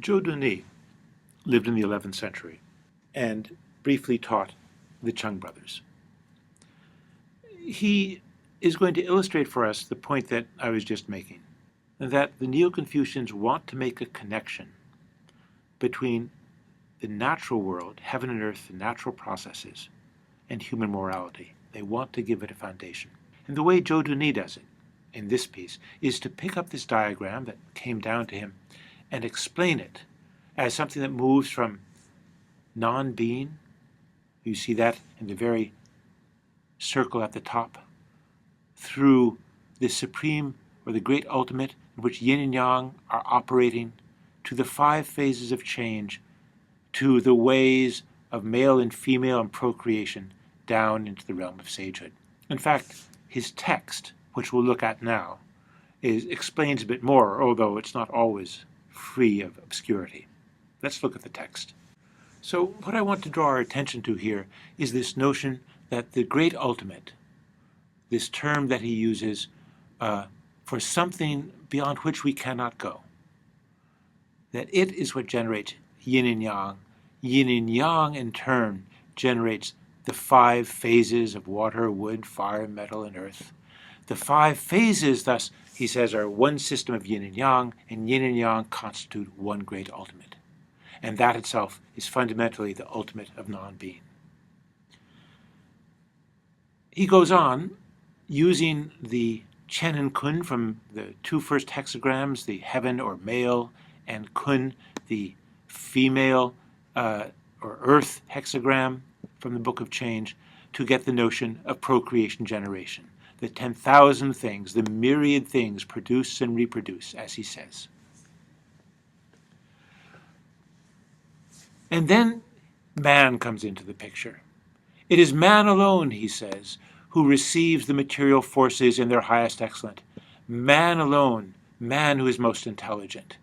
Zhou Duni lived in the 11th century and briefly taught the Cheng brothers. He is going to illustrate for us the point that I was just making, that the Neo-Confucians want to make a connection between the natural world, heaven and earth, the natural processes, and human morality. They want to give it a foundation. And the way Zhou Duni does it in this piece is to pick up this diagram that came down to him and explain it as something that moves from non-being. You see that in the very circle at the top, through the supreme or the great ultimate in which yin and yang are operating, to the 5 phases of change, to the ways of male and female and procreation down into the realm of sagehood. In fact, his text, which we'll look at now, explains a bit more, although it's not always free of obscurity. Let's look at the text. So what I want to draw our attention to here is this notion that the great ultimate, this term that he uses for something beyond which we cannot go, that it is what generates yin and yang. Yin and yang, in turn, generates the 5 phases of water, wood, fire, metal, and earth. The 5 phases, thus, he says, are one system of yin and yang constitute one great ultimate. And that itself is fundamentally the ultimate of non-being. He goes on, using the Chen and Kun from the 2 first hexagrams, the heaven or male, and Kun, the female or earth hexagram from the Book of Change, to get the notion of procreation generation. The 10,000 things, the myriad things produce and reproduce, as he says. And then man comes into the picture. It is man alone, he says, who receives the material forces in their highest excellence. Man alone, man who is most intelligent.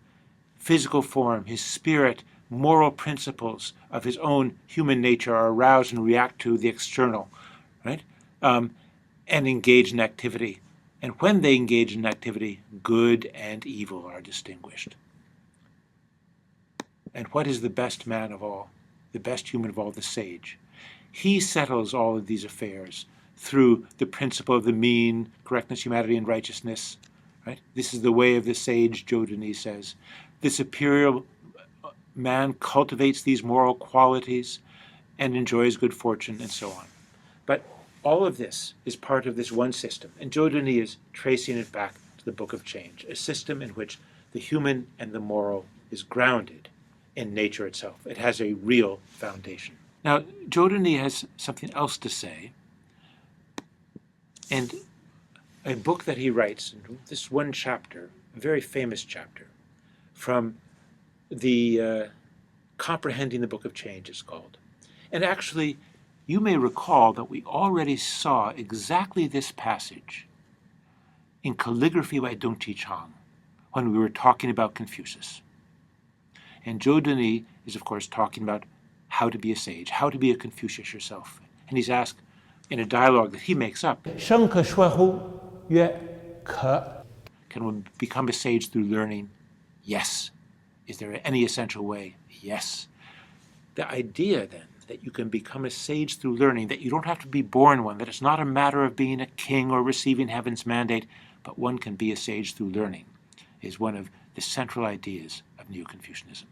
Physical form, his spirit, moral principles of his own human nature are aroused and react to the external, right? And engage in activity. And when they engage in activity, good and evil are distinguished. And what is the best man of all, the best human of all, the sage? He settles all of these affairs through the principle of the mean, correctness, humanity, and righteousness. Right? This is the way of the sage, Zhou Duni says. The superior man cultivates these moral qualities and enjoys good fortune, and so on. But all of this is part of this one system, and Zhou Duni is tracing it back to the Book of Change, a system in which the human and the moral is grounded in nature itself. It has a real foundation. Now, Zhou Duni has something else to say, and a book that he writes, this one chapter, a very famous chapter, from the Comprehending the Book of Change, is called. And actually, you may recall that we already saw exactly this passage in Calligraphy by Dong Chi-Chang when we were talking about Confucius. And Zhou Duni is, of course, talking about how to be a sage, how to be a Confucius yourself. And he's asked in a dialogue that he makes up, Can one become a sage through learning? Yes. Is there any essential way? Yes. The idea, then, that you can become a sage through learning, that you don't have to be born one, that it's not a matter of being a king or receiving heaven's mandate, but one can be a sage through learning, is one of the central ideas of Neo-Confucianism.